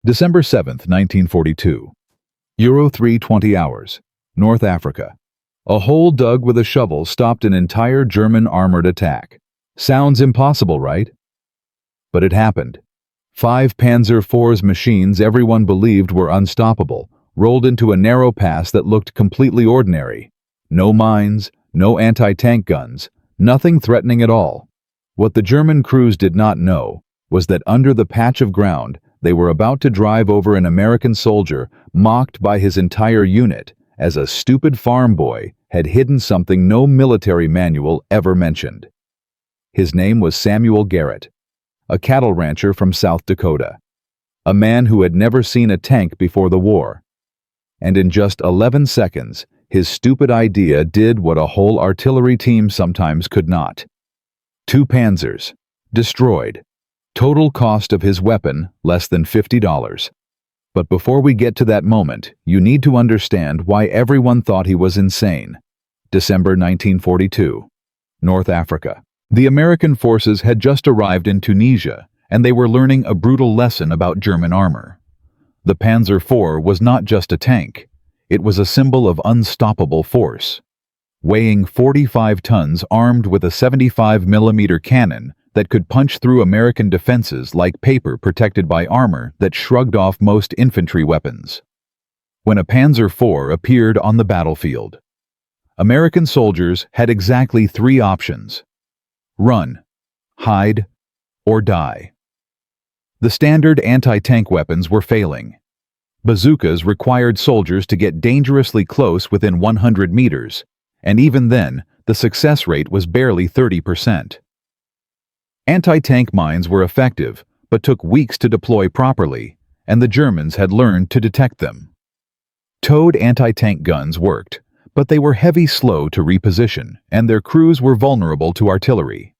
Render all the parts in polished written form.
December 7th, 1942. Euro 3:20 hours. North Africa. A hole dug with a shovel stopped an entire German armored attack. Sounds impossible, right? But it happened. 5 Panzer IVs machines everyone believed were unstoppable rolled into a narrow pass that looked completely ordinary. No mines, no anti-tank guns, nothing threatening at all. What the German crews did not know was that under the patch of ground, they were about to drive over an American soldier mocked by his entire unit as a stupid farm boy had hidden something no military manual ever mentioned. His name was Samuel Garrett, a cattle rancher from South Dakota, a man who had never seen a tank before the war. And in just 11 seconds, his stupid idea did what a whole artillery team sometimes could not. 2 Panzers, destroyed. Total cost of his weapon, less than $50. But before we get to that moment, you need to understand why everyone thought he was insane. December 1942. North Africa. The American forces had just arrived in Tunisia, and they were learning a brutal lesson about German armor. The Panzer IV was not just a tank. It was a symbol of unstoppable force. Weighing 45 tons, armed with a 75mm cannon that could punch through American defenses like paper protected by armor that shrugged off most infantry weapons. When a Panzer IV appeared on the battlefield, American soldiers had exactly 3 options: run, hide, or die. The standard anti-tank weapons were failing. Bazookas required soldiers to get dangerously close within 100 meters, and even then, the success rate was barely 30%. Anti-tank mines were effective, but took weeks to deploy properly, and the Germans had learned to detect them. Towed anti-tank guns worked, but they were heavy slow to reposition, and their crews were vulnerable to artillery.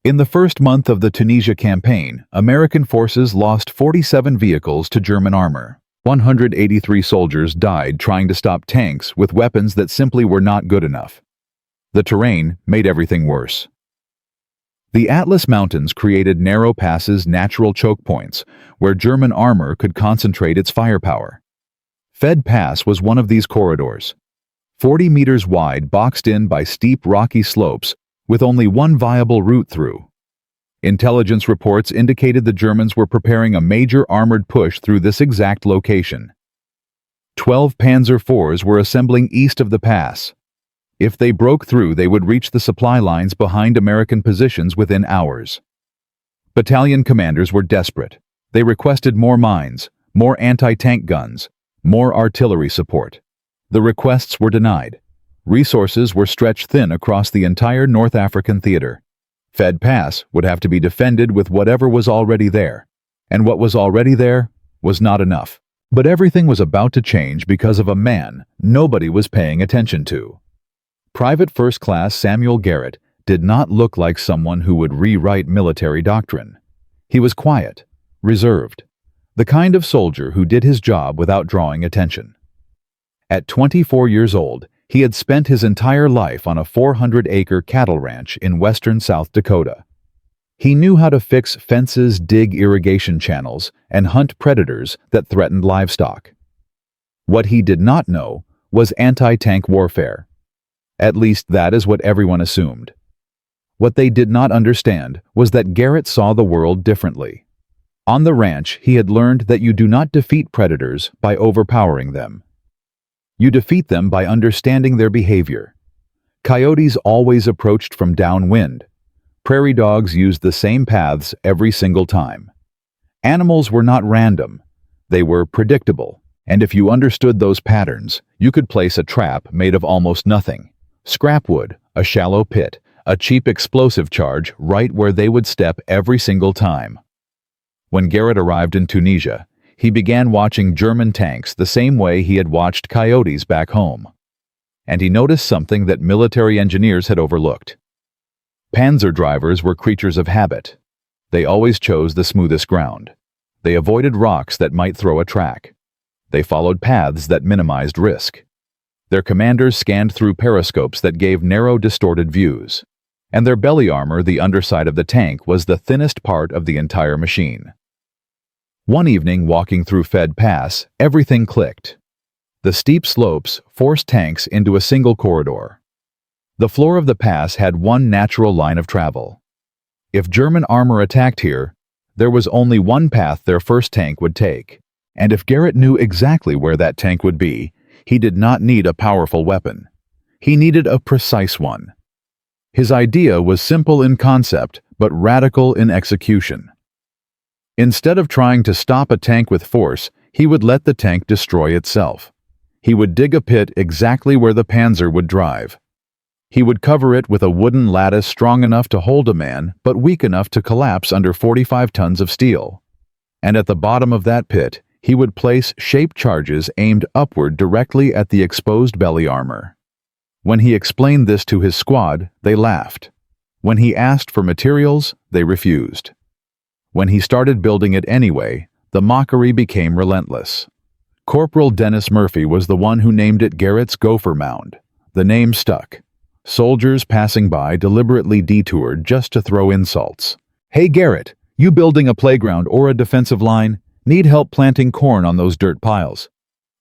In the first month of the Tunisia campaign, American forces lost 47 vehicles to German armor. 183 soldiers died trying to stop tanks with weapons that simply were not good enough. The terrain made everything worse. The Atlas Mountains created narrow passes, natural choke points, where German armor could concentrate its firepower. Fed Pass was one of these corridors. 40 meters wide, boxed in by steep rocky slopes, with only one viable route through. Intelligence reports indicated the Germans were preparing a major armored push through this exact location. 12 Panzer IVs were assembling east of the pass. If they broke through, they would reach the supply lines behind American positions within hours. Battalion commanders were desperate. They requested more mines, more anti-tank guns, more artillery support. The requests were denied. Resources were stretched thin across the entire North African theater. Fed Pass would have to be defended with whatever was already there. And what was already there was not enough. But everything was about to change because of a man nobody was paying attention to. Private First Class Samuel Garrett did not look like someone who would rewrite military doctrine. He was quiet, reserved, the kind of soldier who did his job without drawing attention. At 24 years old, he had spent his entire life on a 400-acre cattle ranch in western South Dakota. He knew how to fix fences, dig irrigation channels, and hunt predators that threatened livestock. What he did not know was anti-tank warfare. At least that is what everyone assumed. What they did not understand was that Garrett saw the world differently. On the ranch, he had learned that you do not defeat predators by overpowering them. You defeat them by understanding their behavior. Coyotes always approached from downwind. Prairie dogs used the same paths every single time. Animals were not random. They were predictable. And if you understood those patterns, you could place a trap made of almost nothing. Scrap wood, a shallow pit, a cheap explosive charge right where they would step every single time. When Garrett arrived in Tunisia, he began watching German tanks the same way he had watched coyotes back home. And he noticed something that military engineers had overlooked. Panzer drivers were creatures of habit. They always chose the smoothest ground. They avoided rocks that might throw a track. They followed paths that minimized risk. Their commanders scanned through periscopes that gave narrow, distorted views. And their belly armor, the underside of the tank, was the thinnest part of the entire machine. One evening, walking through Fed Pass, everything clicked. The steep slopes forced tanks into a single corridor. The floor of the pass had one natural line of travel. If German armor attacked here, there was only one path their first tank would take. And if Garrett knew exactly where that tank would be, he did not need a powerful weapon. He needed a precise one. His idea was simple in concept, but radical in execution. Instead of trying to stop a tank with force, he would let the tank destroy itself. He would dig a pit exactly where the Panzer would drive. He would cover it with a wooden lattice strong enough to hold a man, but weak enough to collapse under 45 tons of steel. And at the bottom of that pit, he would place shaped charges aimed upward directly at the exposed belly armor. When he explained this to his squad, they laughed. When he asked for materials, they refused. When he started building it anyway, the mockery became relentless. Corporal Dennis Murphy was the one who named it Garrett's Gopher Mound. The name stuck. Soldiers passing by deliberately detoured just to throw insults. "Hey Garrett, you building a playground or a defensive line? Need help planting corn on those dirt piles?"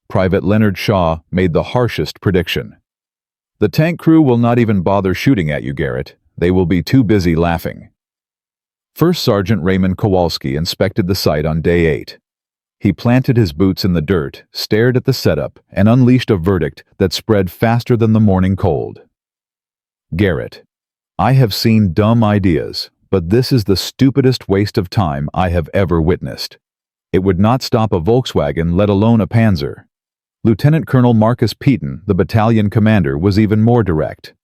Private Leonard Shaw made the harshest prediction. "The tank crew will not even bother shooting at you, Garrett. They will be too busy laughing." First Sergeant Raymond Kowalski inspected the site on day 8. He planted his boots in the dirt, stared at the setup, and unleashed a verdict that spread faster than the morning cold. "Garrett, I have seen dumb ideas, but this is the stupidest waste of time I have ever witnessed. It would not stop a Volkswagen, let alone a Panzer." Lieutenant Colonel Marcus Peaton, the battalion commander, was even more direct.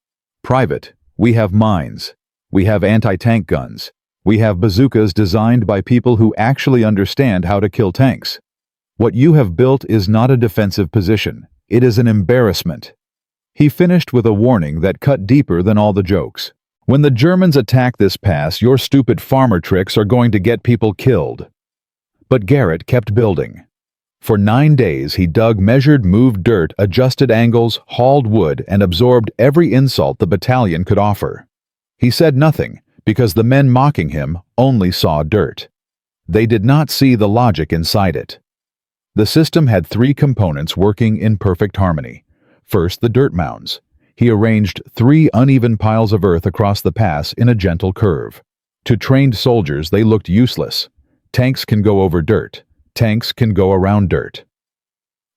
"Private, we have mines. We have anti-tank guns. We have bazookas designed by people who actually understand how to kill tanks. What you have built is not a defensive position. It is an embarrassment." He finished with a warning that cut deeper than all the jokes. "When the Germans attack this pass, your stupid farmer tricks are going to get people killed." But Garrett kept building. For 9 days he dug, measured, moved dirt, adjusted angles, hauled wood, and absorbed every insult the battalion could offer. He said nothing, because the men mocking him only saw dirt. They did not see the logic inside it. The system had 3 components working in perfect harmony. First, the dirt mounds. He arranged 3 uneven piles of earth across the pass in a gentle curve. To trained soldiers, they looked useless. Tanks can go over dirt. Tanks can go around dirt.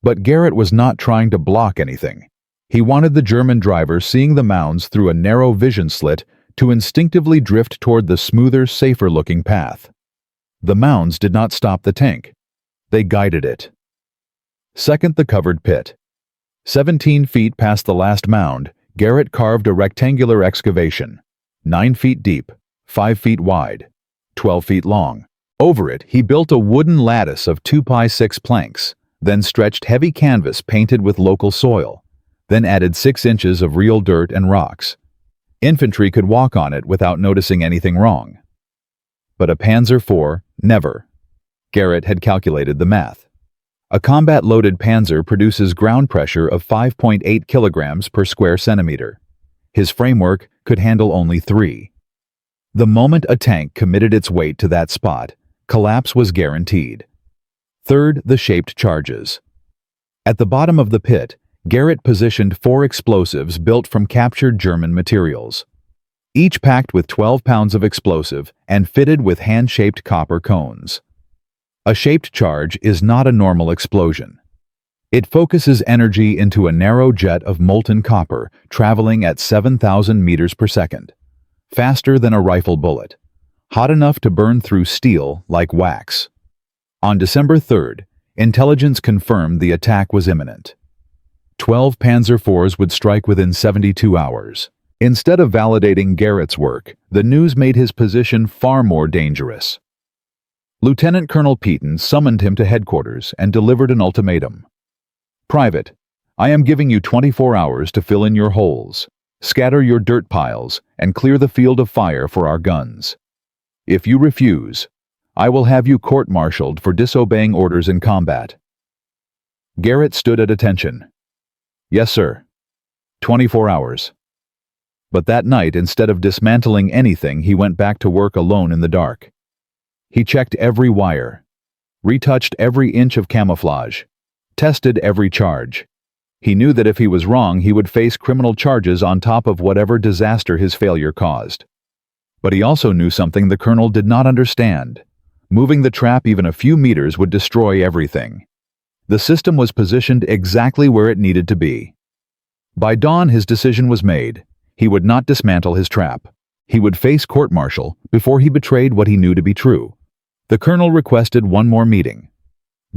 But Garrett was not trying to block anything. He wanted the German driver seeing the mounds through a narrow vision slit to instinctively drift toward the smoother, safer-looking path. The mounds did not stop the tank. They guided it. Second, the covered pit. 17 feet past the last mound, Garrett carved a rectangular excavation, 9 feet deep, 5 feet wide, 12 feet long. Over it, he built a wooden lattice of 2x6 planks, then stretched heavy canvas painted with local soil, then added 6 inches of real dirt and rocks. Infantry could walk on it without noticing anything wrong. But a Panzer IV, never. Garrett had calculated the math. A combat-loaded Panzer produces ground pressure of 5.8 kilograms per square centimeter. His framework could handle only 3. The moment a tank committed its weight to that spot, collapse was guaranteed. Third, the shaped charges. At the bottom of the pit, Garrett positioned 4 explosives built from captured German materials, each packed with 12 pounds of explosive and fitted with hand-shaped copper cones. A shaped charge is not a normal explosion. It focuses energy into a narrow jet of molten copper traveling at 7,000 meters per second, faster than a rifle bullet, hot enough to burn through steel like wax. On December 3rd, intelligence confirmed the attack was imminent. 12 Panzer IVs would strike within 72 hours. Instead of validating Garrett's work, the news made his position far more dangerous. Lieutenant Colonel Peaton summoned him to headquarters and delivered an ultimatum. "Private, I am giving you 24 hours to fill in your holes, scatter your dirt piles, and clear the field of fire for our guns. If you refuse, I will have you court-martialed for disobeying orders in combat." Garrett stood at attention. "Yes, sir. 24 hours." But that night, instead of dismantling anything, he went back to work alone in the dark. He checked every wire. retouched every inch of camouflage, tested every charge. He knew that if he was wrong, he would face criminal charges on top of whatever disaster his failure caused. But he also knew something the colonel did not understand. Moving the trap even a few meters would destroy everything. The system was positioned exactly where it needed to be. By dawn, his decision was made. He would not dismantle his trap. He would face court-martial before he betrayed what he knew to be true. The colonel requested one more meeting.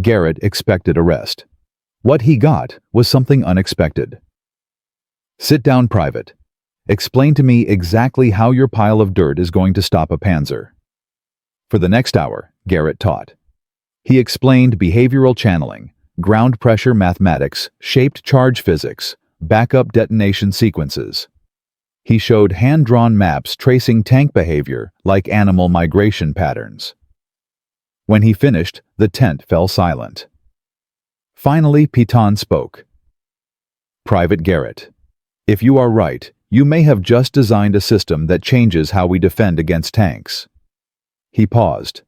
Garrett expected arrest. What he got was something unexpected. "Sit down, Private. Explain to me exactly how your pile of dirt is going to stop a Panzer." For the next hour, Garrett taught. He explained behavioral channeling, ground pressure mathematics, shaped charge physics, backup detonation sequences. He showed hand-drawn maps tracing tank behavior like animal migration patterns. When he finished, the tent fell silent. Finally, Piton spoke. "Private Garrett, if you are right, you may have just designed a system that changes how we defend against tanks." He paused.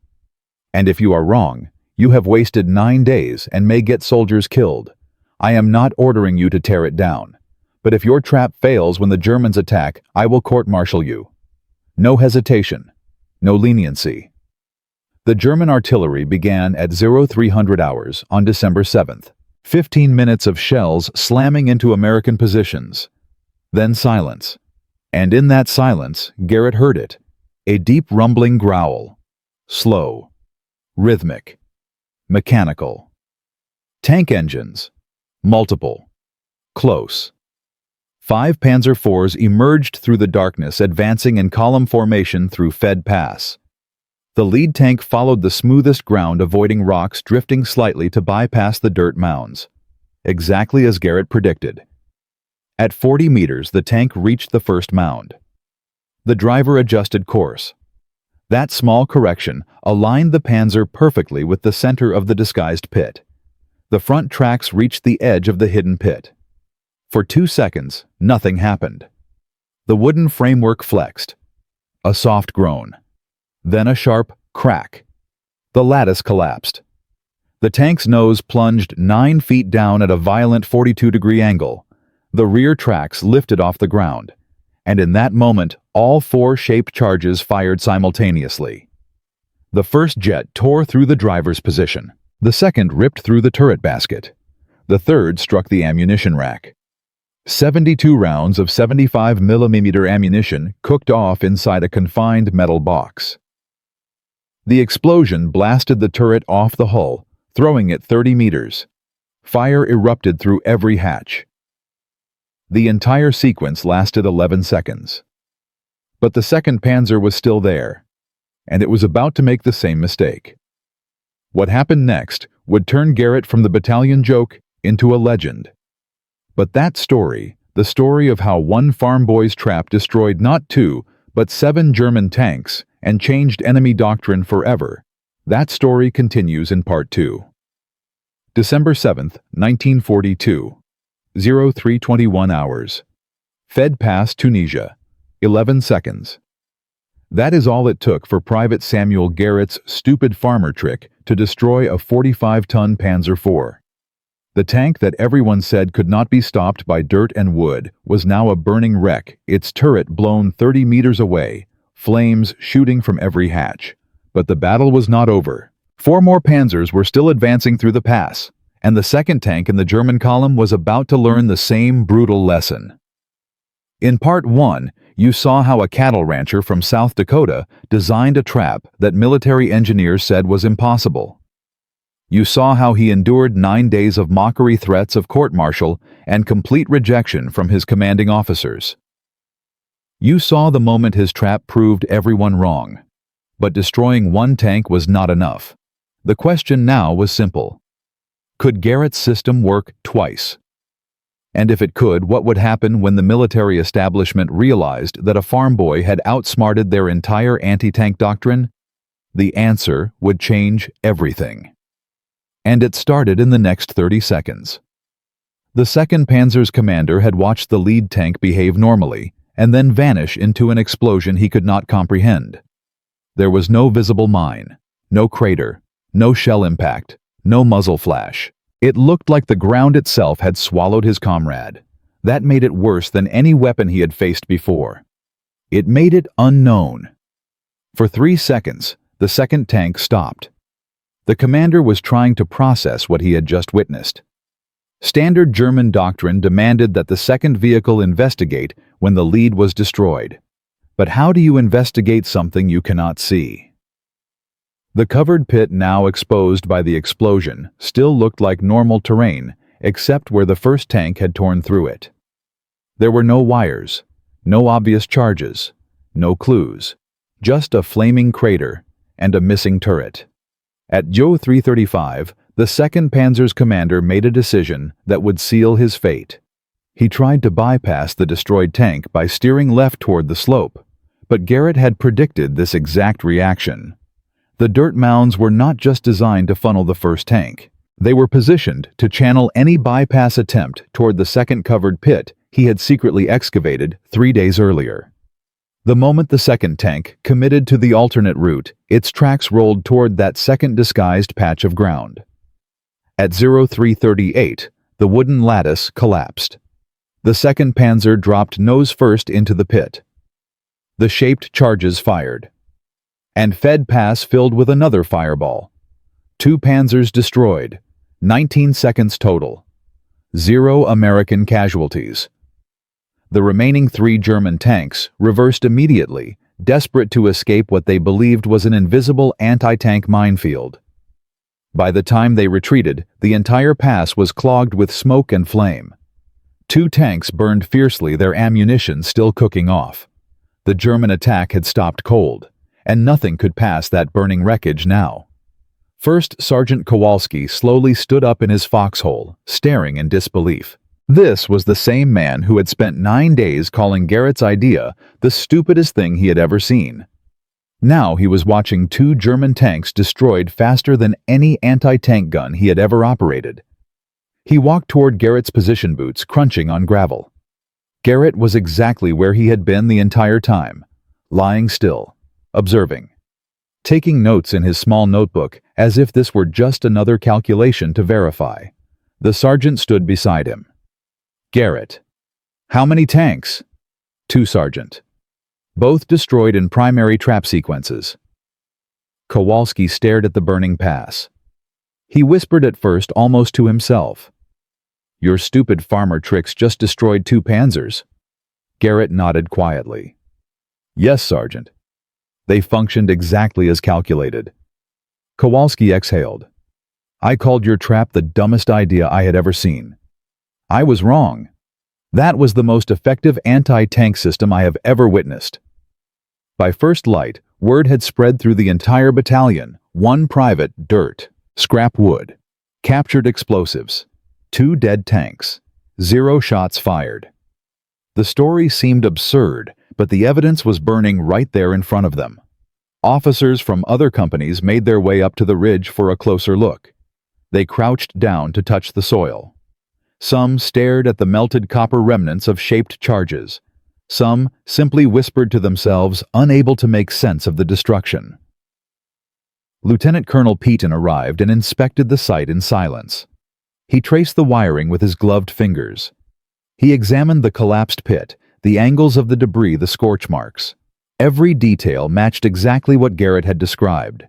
"And if you are wrong, you have wasted 9 days and may get soldiers killed. I am not ordering you to tear it down. But if your trap fails when the Germans attack, I will court-martial you. No hesitation, no leniency." The German artillery began at 0300 hours on December 7th. 15 minutes of shells slamming into American positions. Then silence. And in that silence, Garrett heard it. A deep rumbling growl. Slow. Rhythmic. Mechanical. Tank engines. Multiple. Close. 5 Panzer IVs emerged through the darkness, advancing in column formation through Fed Pass. The lead tank followed the smoothest ground, avoiding rocks drifting slightly to bypass the dirt mounds. Exactly as Garrett predicted. At 40 meters, the tank reached the first mound. The driver adjusted course. That small correction aligned the Panzer perfectly with the center of the disguised pit. The front tracks reached the edge of the hidden pit. For 2 seconds, nothing happened. The wooden framework flexed. A soft groan. Then a sharp crack. The lattice collapsed. The tank's nose plunged 9 feet down at a violent 42-degree angle. The rear tracks lifted off the ground. And in that moment, all 4 shaped charges fired simultaneously. The first jet tore through the driver's position. The second ripped through the turret basket. The third struck the ammunition rack. 72 rounds of 75mm ammunition cooked off inside a confined metal box. The explosion blasted the turret off the hull, throwing it 30 meters. Fire erupted through every hatch. The entire sequence lasted 11 seconds. But the second Panzer was still there, and it was about to make the same mistake. What happened next would turn Garrett from the battalion joke into a legend. But that story, the story of how one farm boy's trap destroyed not 2, but 7 German tanks and changed enemy doctrine forever, that story continues in Part 2. December 7th, 1942. 0321 hours. Fed Pass, Tunisia. 11 seconds. That is all it took for Private Samuel Garrett's stupid farmer trick to destroy a 45-ton Panzer IV. The tank that everyone said could not be stopped by dirt and wood was now a burning wreck, its turret blown 30 meters away, flames shooting from every hatch. But the battle was not over. 4 more Panzers were still advancing through the pass, and the second tank in the German column was about to learn the same brutal lesson. In Part 1, you saw how a cattle rancher from South Dakota designed a trap that military engineers said was impossible. You saw how he endured 9 days of mockery, threats of court-martial, and complete rejection from his commanding officers. You saw the moment his trap proved everyone wrong. But destroying 1 tank was not enough. The question now was simple. Could Garrett's system work twice? And if it could, what would happen when the military establishment realized that a farm boy had outsmarted their entire anti-tank doctrine? The answer would change everything. And it started in the next 30 seconds. The 2nd Panzer's commander had watched the lead tank behave normally and then vanish into an explosion he could not comprehend. There was no visible mine, no crater, No shell impact, no muzzle flash. It looked like the ground itself had swallowed his comrade. That made it worse than any weapon he had faced before. It made it unknown. For 3 seconds, the second tank stopped. The commander was trying to process what he had just witnessed. Standard German doctrine demanded that the second vehicle investigate when the lead was destroyed. But how do you investigate something you cannot see? The covered pit, now exposed by the explosion, still looked like normal terrain, except where the first tank had torn through it. There were no wires, no obvious charges, no clues, just a flaming crater and a missing turret. At Jo 335, the 2nd Panzer's commander made a decision that would seal his fate. He tried to bypass the destroyed tank by steering left toward the slope, but Garrett had predicted this exact reaction. The dirt mounds were not just designed to funnel the first tank. They were positioned to channel any bypass attempt toward the second covered pit he had secretly excavated 3 days earlier. The moment the second tank committed to the alternate route, its tracks rolled toward that second disguised patch of ground. At 0338, the wooden lattice collapsed. The 2nd Panzer dropped nose first into the pit. The shaped charges fired. And Fed Pass filled with another fireball. 2 Panzers destroyed. 19 seconds total. 0 American casualties. The remaining 3 German tanks reversed immediately, desperate to escape what they believed was an invisible anti-tank minefield. By the time they retreated, the entire pass was clogged with smoke and flame. 2 tanks burned fiercely, their ammunition still cooking off. The German attack had stopped cold, and nothing could pass that burning wreckage now. First Sergeant Kowalski slowly stood up in his foxhole, staring in disbelief. This was the same man who had spent 9 days calling Garrett's idea the stupidest thing he had ever seen. Now he was watching 2 German tanks destroyed faster than any anti-tank gun he had ever operated. He walked toward Garrett's position boots, crunching on gravel. Garrett was exactly where he had been the entire time, lying still, observing, taking notes in his small notebook as if this were just another calculation to verify. The sergeant stood beside him. Garrett. How many tanks? 2, Sergeant. Both destroyed in primary trap sequences. Kowalski stared at the burning pass. He whispered at first almost to himself. Your stupid farmer tricks just destroyed 2 Panzers. Garrett nodded quietly. Yes, Sergeant. They functioned exactly as calculated. Kowalski exhaled. I called your trap the dumbest idea I had ever seen. I was wrong. That was the most effective anti-tank system I have ever witnessed. By first light, word had spread through the entire battalion. 1 private, dirt, scrap wood, captured explosives, 2 dead tanks, 0 shots fired. The story seemed absurd, but the evidence was burning right there in front of them. Officers from other companies made their way up to the ridge for a closer look. They crouched down to touch the soil. Some stared at the melted copper remnants of shaped charges. Some simply whispered to themselves, unable to make sense of the destruction. Lieutenant Colonel Peaton arrived and inspected the site in silence. He traced the wiring with his gloved fingers. He examined the collapsed pit, the angles of the debris, the scorch marks. Every detail matched exactly what Garrett had described.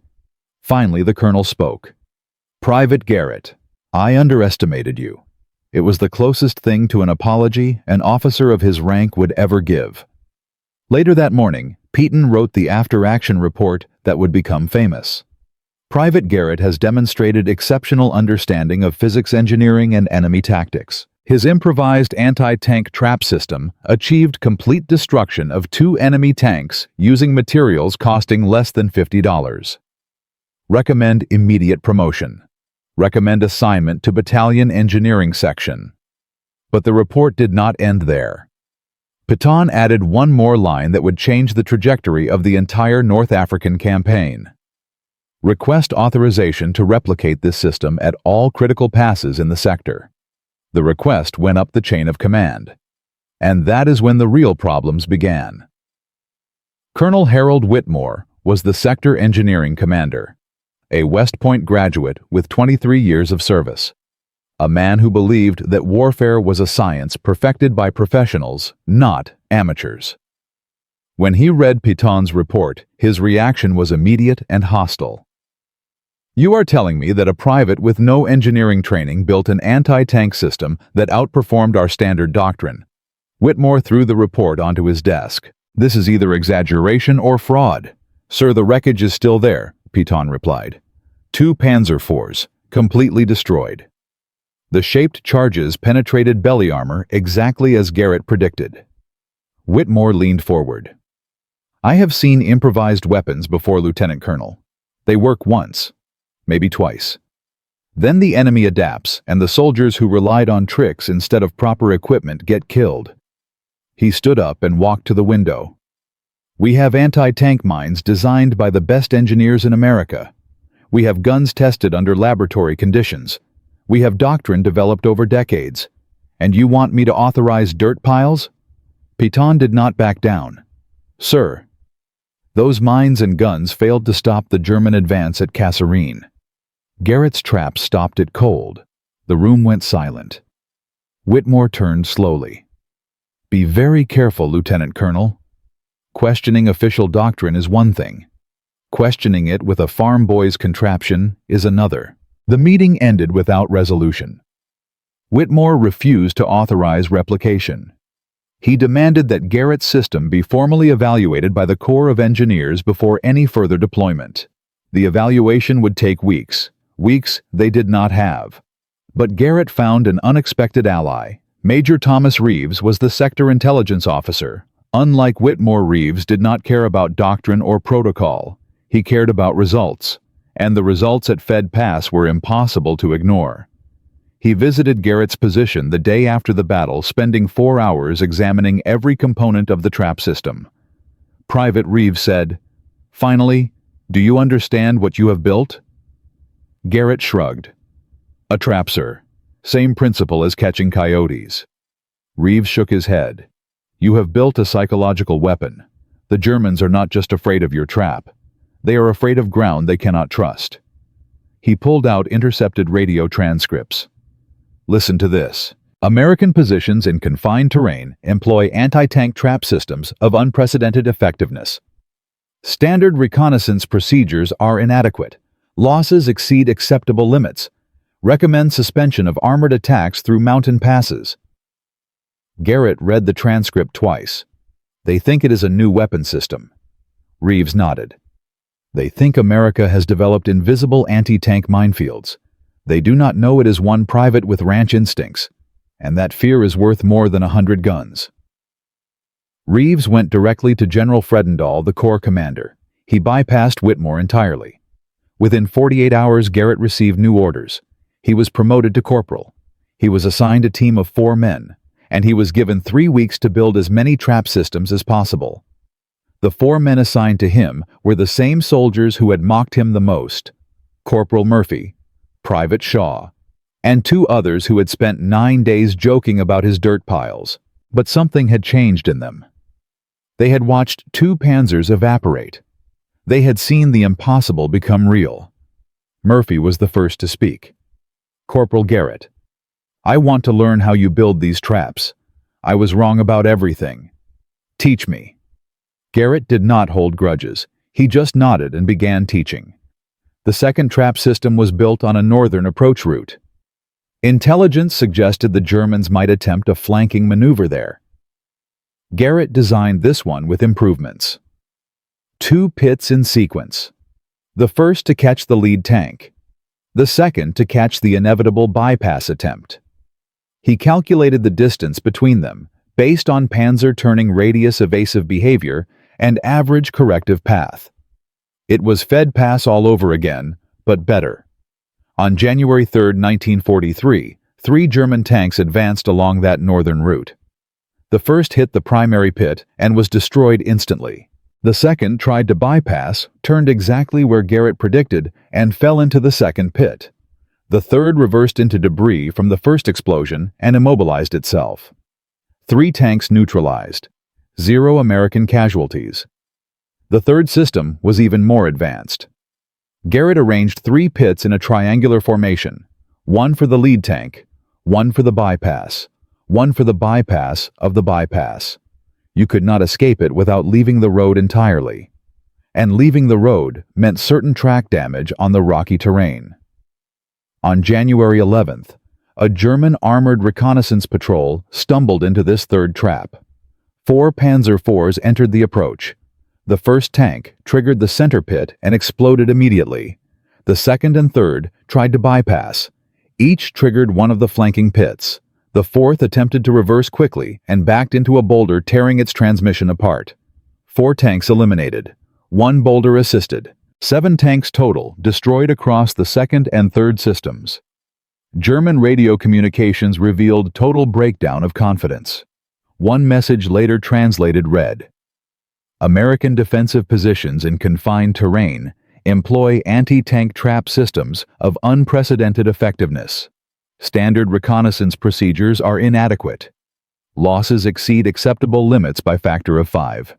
Finally, the colonel spoke. Private Garrett, I underestimated you. It was the closest thing to an apology an officer of his rank would ever give. Later that morning, Peaton wrote the after-action report that would become famous. Private Garrett has demonstrated exceptional understanding of physics engineering and enemy tactics. His improvised anti-tank trap system achieved complete destruction of 2 enemy tanks using materials costing less than $50. Recommend immediate promotion. Recommend assignment to Battalion Engineering Section. But the report did not end there. Petain added one more line that would change the trajectory of the entire North African campaign. Request authorization to replicate this system at all critical passes in the sector. The request went up the chain of command. And that is when the real problems began. Colonel Harold Whitmore was the sector engineering commander. a West Point graduate with 23 years of service. A man who believed that warfare was a science perfected by professionals, not amateurs. When he read Pétain's report, his reaction was immediate and hostile. "You are telling me that a private with no engineering training built an anti-tank system that outperformed our standard doctrine." Whitmore threw the report onto his desk. "This is either exaggeration or fraud." "Sir, the wreckage is still there," Pétain replied. 2 Panzer IVs, completely destroyed. The shaped charges penetrated belly armor exactly as Garrett predicted. Whitmore leaned forward. "I have seen improvised weapons before, Lieutenant Colonel. They work once, maybe twice. Then the enemy adapts, and the soldiers who relied on tricks instead of proper equipment get killed." He stood up and walked to the window. "We have anti-tank mines designed by the best engineers in America. We have guns tested under laboratory conditions. We have doctrine developed over decades. And you want me to authorize dirt piles?" Pétain did not back down. "Sir, those mines and guns failed to stop the German advance at Kasserine." Garrett's trap stopped it cold. The room went silent. Whitmore turned slowly. "Be very careful, Lieutenant Colonel. Questioning official doctrine is one thing. Questioning it with a farm boy's contraption is another." The meeting ended without resolution. Whitmore refused to authorize replication. He demanded that Garrett's system be formally evaluated by the Corps of Engineers before any further deployment. The evaluation would take weeks. Weeks they did not have. But Garrett found an unexpected ally. Major Thomas Reeves was the sector intelligence officer. Unlike Whitmore, Reeves did not care about doctrine or protocol. He cared about results. And the results at Fed Pass were impossible to ignore. He visited Garrett's position the day after the battle, spending 4 hours examining every component of the trap system. Private Reeves said, "Finally, do you understand what you have built?" Garrett shrugged. "A trap, sir. Same principle as catching coyotes." Reeves shook his head. "You have built a psychological weapon. The Germans are not just afraid of your trap. They are afraid of ground they cannot trust." He pulled out intercepted radio transcripts. "Listen to this. American positions in confined terrain employ anti-tank trap systems of unprecedented effectiveness. Standard reconnaissance procedures are inadequate. Losses exceed acceptable limits. Recommend suspension of armored attacks through mountain passes." Garrett read the transcript twice. "They think it is a new weapon system." Reeves nodded. "They think America has developed invisible anti-tank minefields. They do not know it is one private with ranch instincts, and that fear is worth more than 100 guns." Reeves went directly to General Fredendall, the Corps commander. He bypassed Whitmore entirely. Within 48 hours, Garrett received new orders. He was promoted to corporal. He was assigned a team of 4 men, and he was given 3 weeks to build as many trap systems as possible. The 4 men assigned to him were the same soldiers who had mocked him the most: Corporal Murphy, Private Shaw, and 2 others who had spent 9 days joking about his dirt piles. But something had changed in them. They had watched 2 Panzers evaporate. They had seen the impossible become real. Murphy was the first to speak. "Corporal Garrett, I want to learn how you build these traps. I was wrong about everything. Teach me." Garrett did not hold grudges. He just nodded and began teaching. The second trap system was built on a northern approach route. Intelligence suggested the Germans might attempt a flanking maneuver there. Garrett designed this one with improvements. 2 pits in sequence. The first to catch the lead tank. The second to catch the inevitable bypass attempt. He calculated the distance between them based on Panzer turning radius evasive behavior and average corrective path. It was Fed Pass all over again, but better. On January 3, 1943, 3 German tanks advanced along that northern route. The first hit the primary pit and was destroyed instantly. The second tried to bypass, turned exactly where Garrett predicted, and fell into the second pit. The third reversed into debris from the first explosion and immobilized itself. 3 tanks neutralized. 0 American casualties. The third system was even more advanced. Garrett arranged 3 pits in a triangular formation, one for the lead tank, one for the bypass, one for the bypass of the bypass. You could not escape it without leaving the road entirely. And leaving the road meant certain track damage on the rocky terrain. On January 11th, a German armored reconnaissance patrol stumbled into this third trap. 4 Panzer IVs entered the approach. The first tank triggered the center pit and exploded immediately. The second and third tried to bypass. Each triggered one of the flanking pits. The fourth attempted to reverse quickly and backed into a boulder, tearing its transmission apart. 4 tanks eliminated. 1 boulder assisted. 7 tanks total destroyed across the second and third systems. German radio communications revealed total breakdown of confidence. One message later translated read, "American defensive positions in confined terrain employ anti-tank trap systems of unprecedented effectiveness. Standard reconnaissance procedures are inadequate. Losses exceed acceptable limits by factor of 5.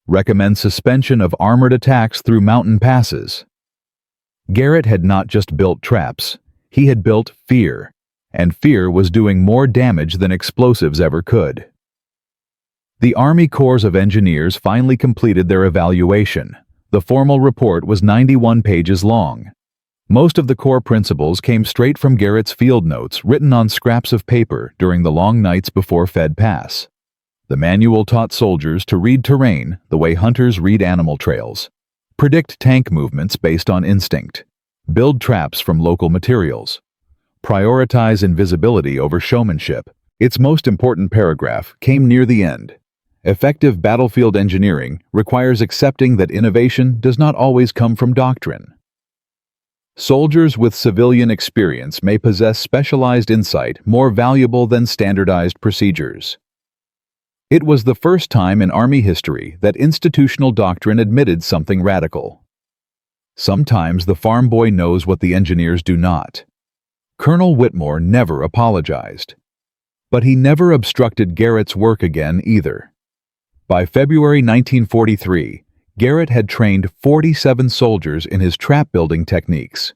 Recommend suspension of armored attacks through mountain passes." Garrett had not just built traps, he had built fear, and fear was doing more damage than explosives ever could. The Army Corps of Engineers finally completed their evaluation. The formal report was 91 pages long. Most of the core principles came straight from Garrett's field notes written on scraps of paper during the long nights before Fed Pass. The manual taught soldiers to read terrain the way hunters read animal trails, predict tank movements based on instinct, build traps from local materials, prioritize invisibility over showmanship. Its most important paragraph came near the end. Effective battlefield engineering requires accepting that innovation does not always come from doctrine. Soldiers with civilian experience may possess specialized insight more valuable than standardized procedures. It was the first time in Army history that institutional doctrine admitted something radical. Sometimes the farm boy knows what the engineers do not. Colonel Whitmore never apologized. But he never obstructed Garrett's work again either. By February 1943, Garrett had trained 47 soldiers in his trap-building techniques.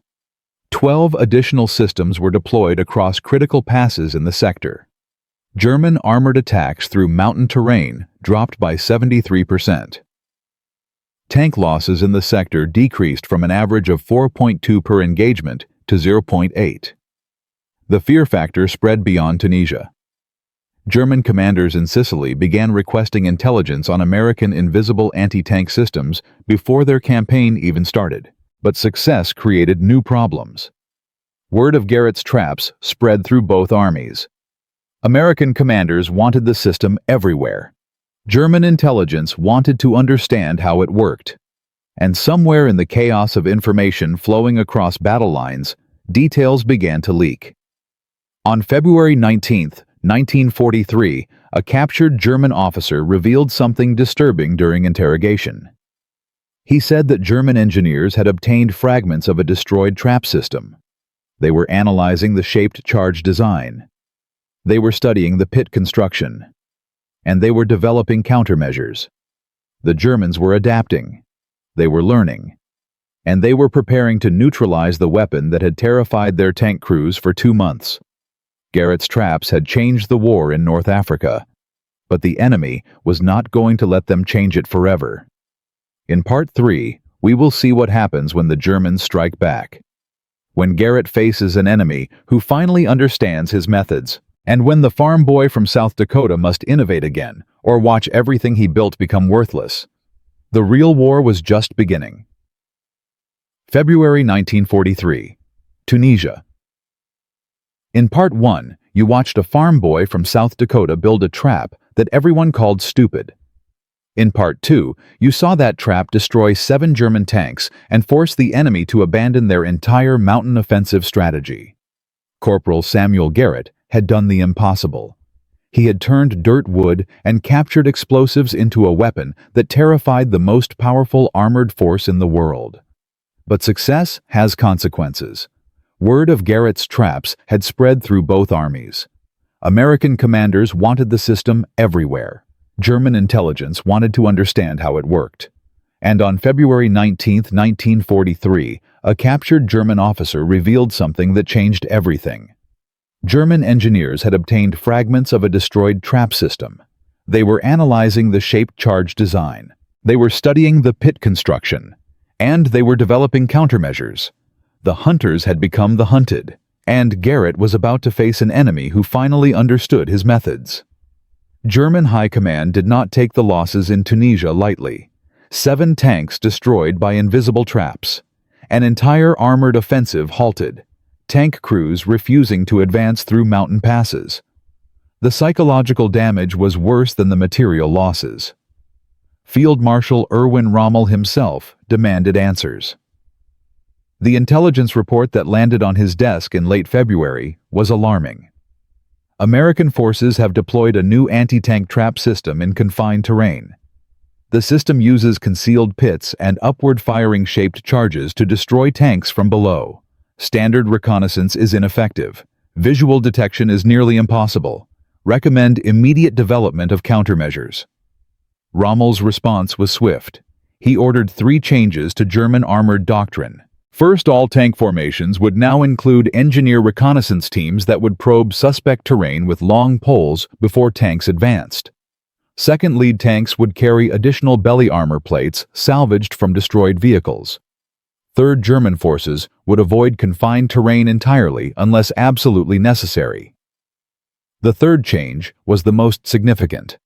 12 additional systems were deployed across critical passes in the sector. German armored attacks through mountain terrain dropped by 73%. Tank losses in the sector decreased from an average of 4.2 per engagement to 0.8. The fear factor spread beyond Tunisia. German commanders in Sicily began requesting intelligence on American invisible anti-tank systems before their campaign even started, but success created new problems. Word of Garrett's traps spread through both armies. American commanders wanted the system everywhere. German intelligence wanted to understand how it worked. And somewhere in the chaos of information flowing across battle lines, details began to leak. On February 19, 1943, a captured German officer revealed something disturbing during interrogation. He said that German engineers had obtained fragments of a destroyed trap system. They were analyzing the shaped charge design. They were studying the pit construction. And they were developing countermeasures. The Germans were adapting. They were learning. And they were preparing to neutralize the weapon that had terrified their tank crews for 2 months. Garrett's traps had changed the war in North Africa, but the enemy was not going to let them change it forever. In Part 3, we will see what happens when the Germans strike back. When Garrett faces an enemy who finally understands his methods, and when the farm boy from South Dakota must innovate again or watch everything he built become worthless. The real war was just beginning. February 1943, Tunisia. In Part 1, you watched a farm boy from South Dakota build a trap that everyone called stupid. In Part 2, you saw that trap destroy 7 German tanks and force the enemy to abandon their entire mountain offensive strategy. Corporal Samuel Garrett had done the impossible. He had turned dirt wood and captured explosives into a weapon that terrified the most powerful armored force in the world. But success has consequences. Word of Garrett's traps had spread through both armies. American commanders wanted the system everywhere. German intelligence wanted to understand how it worked. And on February 19, 1943, a captured German officer revealed something that changed everything. German engineers had obtained fragments of a destroyed trap system. They were analyzing the shaped charge design. They were studying the pit construction. And they were developing countermeasures. The hunters had become the hunted, and Garrett was about to face an enemy who finally understood his methods. German high command did not take the losses in Tunisia lightly. 7 tanks destroyed by invisible traps. An entire armored offensive halted, tank crews refusing to advance through mountain passes. The psychological damage was worse than the material losses. Field Marshal Erwin Rommel himself demanded answers. The intelligence report that landed on his desk in late February was alarming. American forces have deployed a new anti-tank trap system in confined terrain. The system uses concealed pits and upward-firing shaped charges to destroy tanks from below. Standard reconnaissance is ineffective. Visual detection is nearly impossible. Recommend immediate development of countermeasures. Rommel's response was swift. He ordered 3 changes to German armored doctrine. First, all tank formations would now include engineer reconnaissance teams that would probe suspect terrain with long poles before tanks advanced. Second, lead tanks would carry additional belly armor plates salvaged from destroyed vehicles. Third, German forces would avoid confined terrain entirely unless absolutely necessary. The third change was the most significant.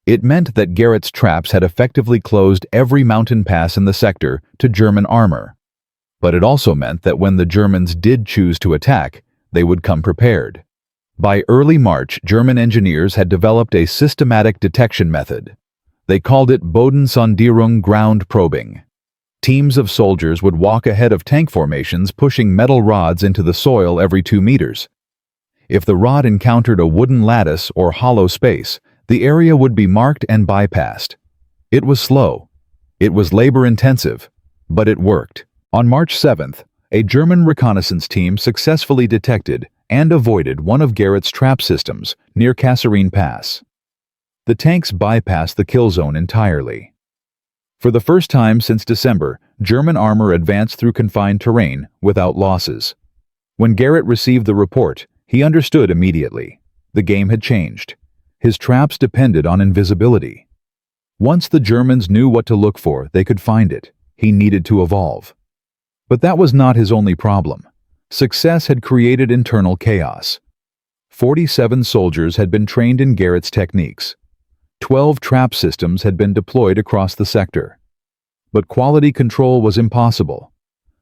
It meant that Garrett's traps had effectively closed every mountain pass in the sector to German armor. But it also meant that when the Germans did choose to attack, they would come prepared. By early March, German engineers had developed a systematic detection method. They called it Bodensondierung, ground probing. Teams of soldiers would walk ahead of tank formations, pushing metal rods into the soil every 2 meters. If the rod encountered a wooden lattice or hollow space, the area would be marked and bypassed. It was slow. It was labor-intensive, but it worked. On March 7th, a German reconnaissance team successfully detected and avoided one of Garrett's trap systems near Maknassy Pass. The tanks bypassed the kill zone entirely. For the first time since December, German armor advanced through confined terrain without losses. When Garrett received the report, he understood immediately. The game had changed. His traps depended on invisibility. Once the Germans knew what to look for, they could find it. He needed to evolve. But that was not his only problem. Success had created internal chaos. 47 soldiers had been trained in Garrett's techniques. 12 trap systems had been deployed across the sector. But quality control was impossible.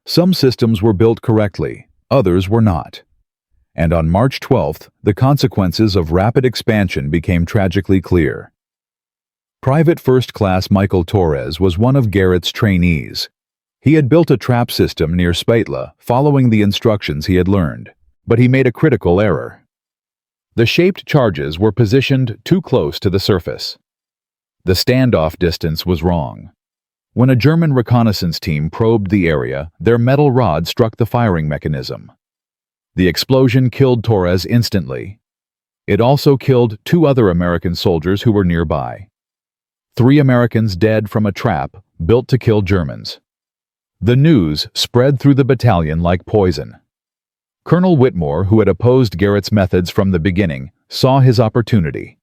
Some systems were built correctly, others were not. And on March 12th, the consequences of rapid expansion became tragically clear. Private First Class Michael Torres was one of Garrett's trainees. He had built a trap system near Spatla, following the instructions he had learned. But he made a critical error. The shaped charges were positioned too close to the surface. The standoff distance was wrong. When a German reconnaissance team probed the area, their metal rod struck the firing mechanism. The explosion killed Torres instantly. It also killed 2 other American soldiers who were nearby. 3 Americans dead from a trap built to kill Germans. The news spread through the battalion like poison. Colonel Whitmore, who had opposed Garrett's methods from the beginning, saw his opportunity.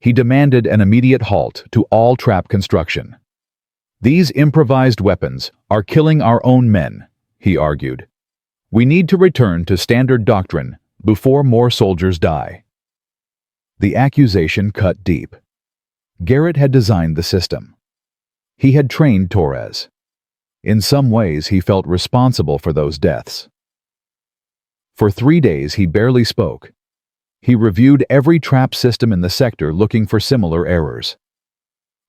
He demanded an immediate halt to all trap construction. "These improvised weapons are killing our own men," he argued. "We need to return to standard doctrine before more soldiers die." The accusation cut deep. Garrett had designed the system. He had trained Torres. In some ways, he felt responsible for those deaths. For 3 days, he barely spoke. He reviewed every trap system in the sector looking for similar errors.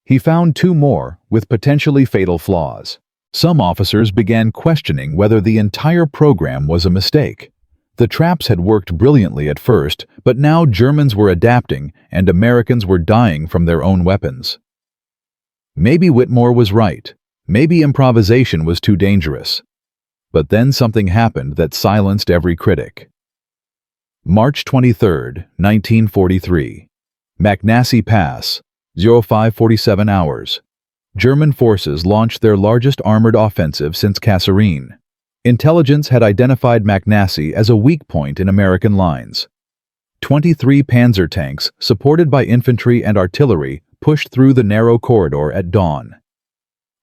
He found 2 more with potentially fatal flaws. Some officers began questioning whether the entire program was a mistake. The traps had worked brilliantly at first, but now Germans were adapting and Americans were dying from their own weapons. Maybe Whitmore was right. Maybe improvisation was too dangerous. But then something happened that silenced every critic. March 23, 1943. Maknassy Pass, 0547 hours. German forces launched their largest armored offensive since Kasserine. Intelligence had identified Maknassy as a weak point in American lines. 23 Panzer tanks, supported by infantry and artillery, pushed through the narrow corridor at dawn.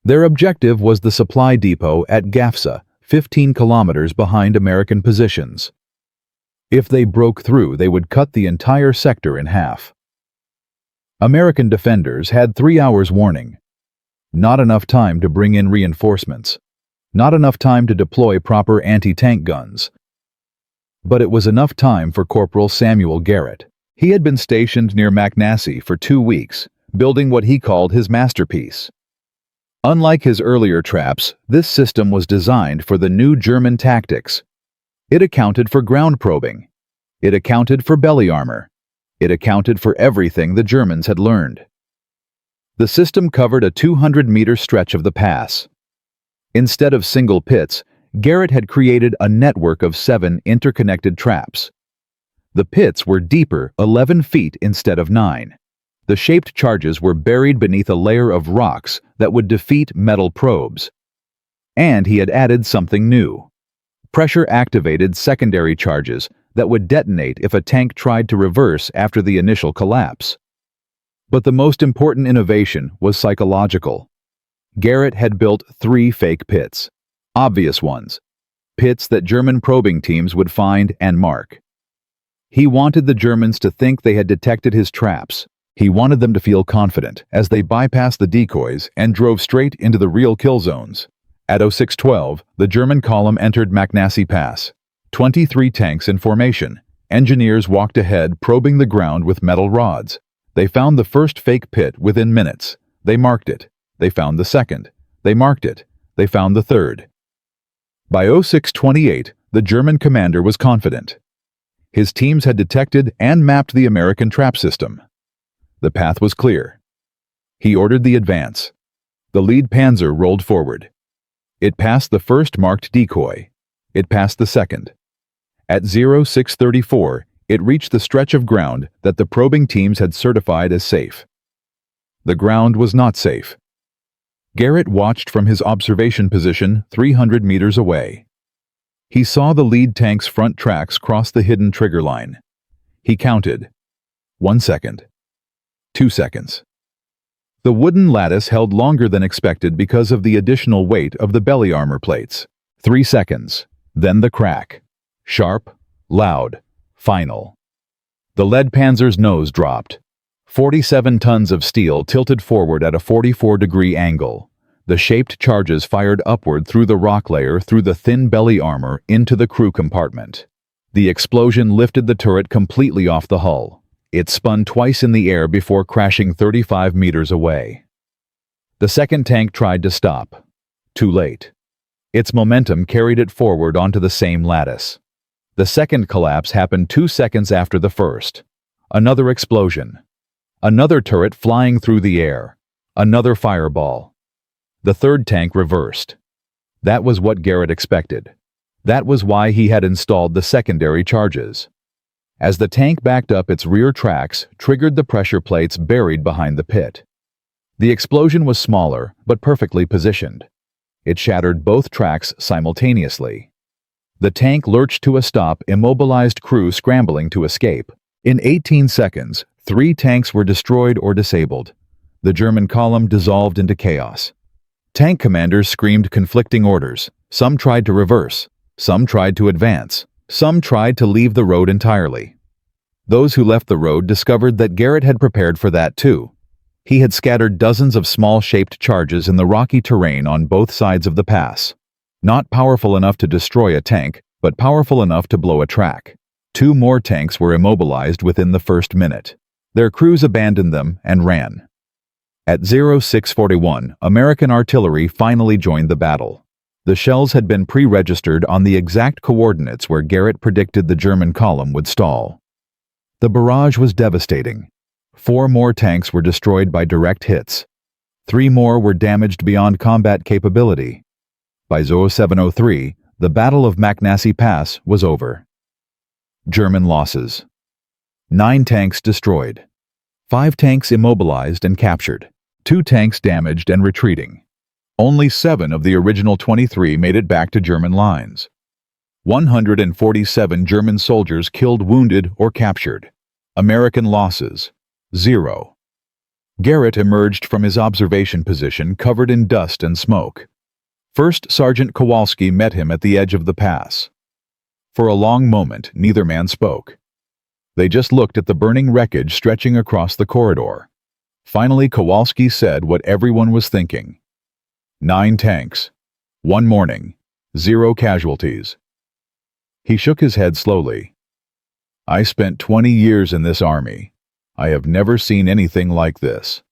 Their objective was the supply depot at Gafsa, 15 kilometers behind American positions. If they broke through, they would cut the entire sector in half. American defenders had 3 hours warning. Not enough time to bring in reinforcements. Not enough time to deploy proper anti-tank guns. But it was enough time for Corporal Samuel Garrett. He had been stationed near Maknassy for 2 weeks, building what he called his masterpiece. Unlike his earlier traps, this system was designed for the new German tactics. It accounted for ground probing. It accounted for belly armor. It accounted for everything the Germans had learned. The system covered a 200-meter stretch of the pass. Instead of single pits, Garrett had created a network of 7 interconnected traps. The pits were deeper, 11 feet instead of 9. The shaped charges were buried beneath a layer of rocks that would defeat metal probes. And he had added something new: pressure-activated secondary charges that would detonate if a tank tried to reverse after the initial collapse. But the most important innovation was psychological. Garrett had built 3 fake pits. Obvious ones. Pits that German probing teams would find and mark. He wanted the Germans to think they had detected his traps. He wanted them to feel confident as they bypassed the decoys and drove straight into the real kill zones. At 0612, the German column entered Maknassy Pass. 23 tanks in formation. Engineers walked ahead, probing the ground with metal rods. They found the first fake pit within minutes. They marked it. They found the second. They marked it. They found the third. By 0628, the German commander was confident. His teams had detected and mapped the American trap system. The path was clear. He ordered the advance. The lead Panzer rolled forward. It passed the first marked decoy. It passed the second. At 0634, it reached the stretch of ground that the probing teams had certified as safe. The ground was not safe. Garrett watched from his observation position 300 meters away. He saw the lead tank's front tracks cross the hidden trigger line. He counted. 1 second. 2 seconds. The wooden lattice held longer than expected because of the additional weight of the belly armor plates. 3 seconds. Then the crack. Sharp, loud, final. The lead Panzer's nose dropped. 47 tons of steel tilted forward at a 44-degree angle. The shaped charges fired upward through the rock layer through the thin belly armor into the crew compartment. The explosion lifted the turret completely off the hull. It spun twice in the air before crashing 35 meters away. The second tank tried to stop. Too late. Its momentum carried it forward onto the same lattice. The second collapse happened 2 seconds after the first. Another explosion. Another turret flying through the air. Another fireball. The third tank reversed. That was what Garrett expected. That was why he had installed the secondary charges. As the tank backed up, its rear tracks triggered the pressure plates buried behind the pit. The explosion was smaller, but perfectly positioned. It shattered both tracks simultaneously. The tank lurched to a stop, immobilized crew scrambling to escape. In 18 seconds, 3 tanks were destroyed or disabled. The German column dissolved into chaos. Tank commanders screamed conflicting orders. Some tried to reverse. Some tried to advance. Some tried to leave the road entirely. Those who left the road discovered that Garrett had prepared for that too. He had scattered dozens of small-shaped charges in the rocky terrain on both sides of the pass. Not powerful enough to destroy a tank, but powerful enough to blow a track. 2 more tanks were immobilized within the first minute. Their crews abandoned them and ran. At 0641, American artillery finally joined the battle. The shells had been pre-registered on the exact coordinates where Garrett predicted the German column would stall. The barrage was devastating. 4 more tanks were destroyed by direct hits. 3 more were damaged beyond combat capability. By 0703, the Battle of Maknassy Pass was over. German losses. 9 tanks destroyed. 5 tanks immobilized and captured. 2 tanks damaged and retreating. Only 7 of the original 23 made it back to German lines. 147 German soldiers killed, wounded, or captured. American losses, 0. Garrett emerged from his observation position covered in dust and smoke. First Sergeant Kowalski met him at the edge of the pass. For a long moment, neither man spoke. They just looked at the burning wreckage stretching across the corridor. Finally, Kowalski said what everyone was thinking. 9 tanks. 1 morning. 0 casualties. He shook his head slowly. I spent 20 years in this army. I have never seen anything like this.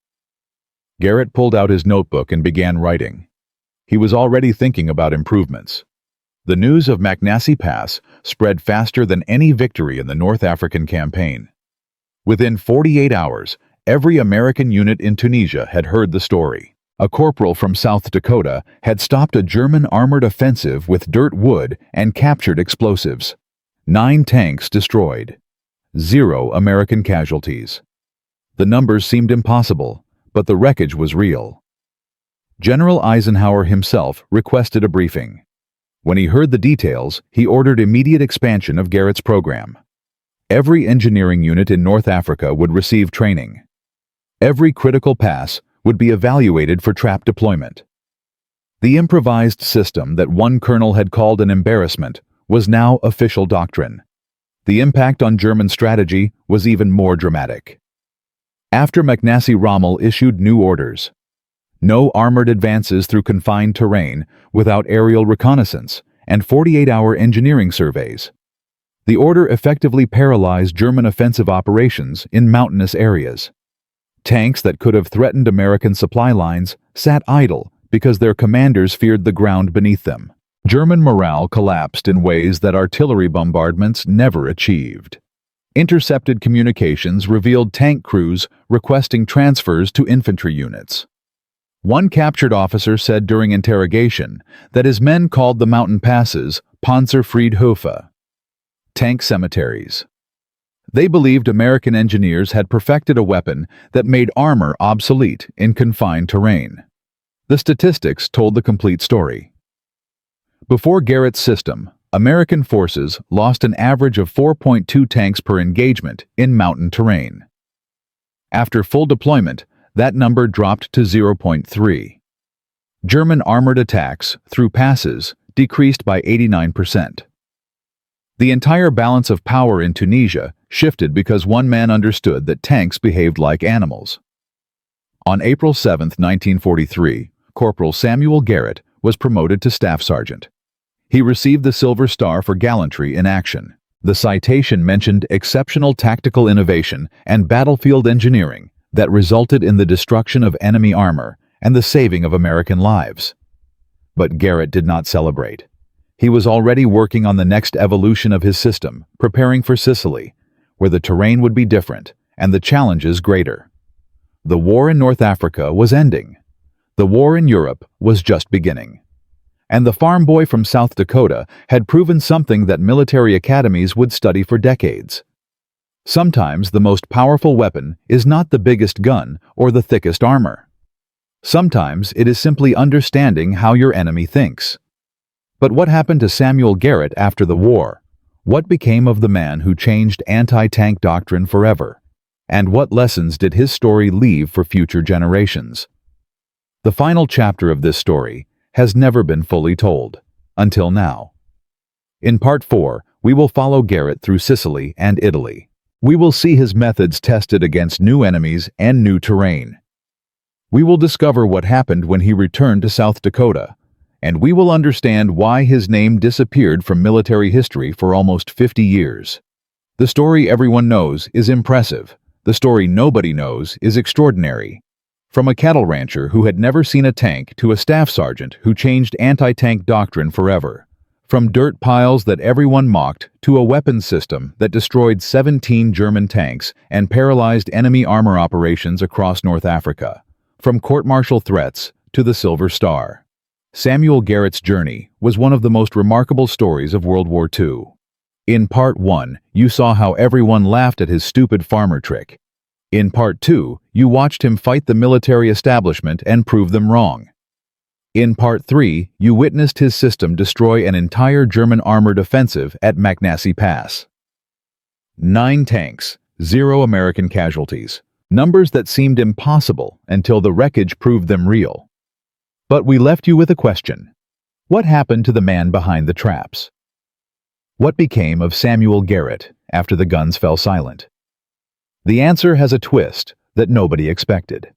Garrett pulled out his notebook and began writing. He was already thinking about improvements. The news of Maknassy Pass spread faster than any victory in the North African campaign. Within 48 hours, every American unit in Tunisia had heard the story. A corporal from South Dakota had stopped a German armored offensive with dirt wood and captured explosives. 9 tanks destroyed. 0 American casualties. The numbers seemed impossible, but the wreckage was real. General Eisenhower himself requested a briefing. When he heard the details, he ordered immediate expansion of Garrett's program. Every engineering unit in North Africa would receive training. Every critical pass would be evaluated for trap deployment. The improvised system that one colonel had called an embarrassment was now official doctrine. The impact on German strategy was even more dramatic. After Maknassy, Rommel issued new orders. No armored advances through confined terrain without aerial reconnaissance and 48-hour engineering surveys. The order effectively paralyzed German offensive operations in mountainous areas. Tanks that could have threatened American supply lines sat idle because their commanders feared the ground beneath them. German morale collapsed in ways that artillery bombardments never achieved. Intercepted communications revealed tank crews requesting transfers to infantry units. One captured officer said during interrogation that his men called the mountain passes Panzerfriedhöfe, tank cemeteries. They believed American engineers had perfected a weapon that made armor obsolete in confined terrain. The statistics told the complete story. Before Garrett's system, American forces lost an average of 4.2 tanks per engagement in mountain terrain. After full deployment, that number dropped to 0.3. German armored attacks through passes decreased by 89%. The entire balance of power in Tunisia shifted because one man understood that tanks behaved like animals. On April 7, 1943, Corporal Samuel Garrett was promoted to Staff Sergeant. He received the Silver Star for gallantry in action. The citation mentioned exceptional tactical innovation and battlefield engineering that resulted in the destruction of enemy armor and the saving of American lives. But Garrett did not celebrate. He was already working on the next evolution of his system, preparing for Sicily, where the terrain would be different and the challenges greater. The war in North Africa was ending. The war in Europe was just beginning. And the farm boy from South Dakota had proven something that military academies would study for decades. Sometimes the most powerful weapon is not the biggest gun or the thickest armor. Sometimes it is simply understanding how your enemy thinks. But what happened to Samuel Garrett after the war? What became of the man who changed anti-tank doctrine forever? And what lessons did his story leave for future generations? The final chapter of this story has never been fully told, until now. In Part 4, we will follow Garrett through Sicily and Italy. We will see his methods tested against new enemies and new terrain. We will discover what happened when he returned to South Dakota, and we will understand why his name disappeared from military history for almost 50 years. The story everyone knows is impressive. The story nobody knows is extraordinary. From a cattle rancher who had never seen a tank to a staff sergeant who changed anti-tank doctrine forever. From dirt piles that everyone mocked to a weapons system that destroyed 17 German tanks and paralyzed enemy armor operations across North Africa. From court-martial threats to the Silver Star. Samuel Garrett's journey was one of the most remarkable stories of World War II. In Part 1, you saw how everyone laughed at his stupid farmer trick. In Part 2, you watched him fight the military establishment and prove them wrong. In Part 3, you witnessed his system destroy an entire German armored offensive at Maknassy Pass. 9 tanks, 0 American casualties. Numbers that seemed impossible until the wreckage proved them real. But we left you with a question. What happened to the man behind the traps? What became of Samuel Garrett after the guns fell silent? The answer has a twist that nobody expected.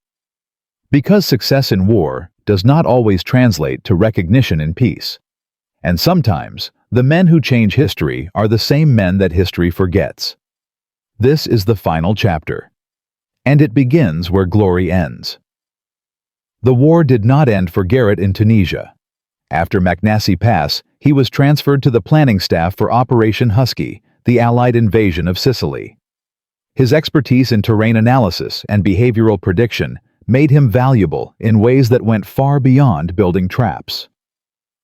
Because success in war does not always translate to recognition in peace. And sometimes, the men who change history are the same men that history forgets. This is the final chapter. And it begins where glory ends. The war did not end for Garrett in Tunisia. After Maknassy Pass, he was transferred to the planning staff for Operation Husky, the Allied invasion of Sicily. His expertise in terrain analysis and behavioral prediction made him valuable in ways that went far beyond building traps.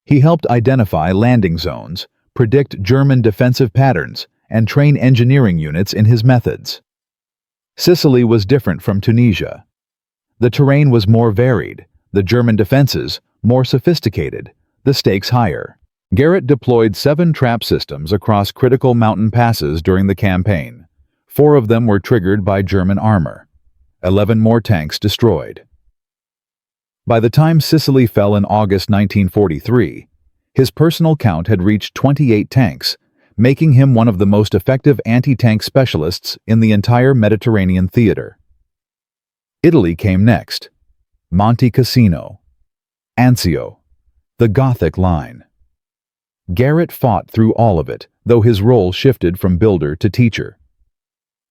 He helped identify landing zones, predict German defensive patterns, and train engineering units in his methods. Sicily was different from Tunisia. The terrain was more varied, the German defenses more sophisticated, the stakes higher. Garrett deployed 7 trap systems across critical mountain passes during the campaign. 4 of them were triggered by German armor. 11 more tanks destroyed. By the time Sicily fell in August 1943, his personal count had reached 28 tanks, making him one of the most effective anti-tank specialists in the entire Mediterranean theater. Italy came next. Monte Cassino, Anzio, the Gothic Line. Garrett fought through all of it, though his role shifted from builder to teacher.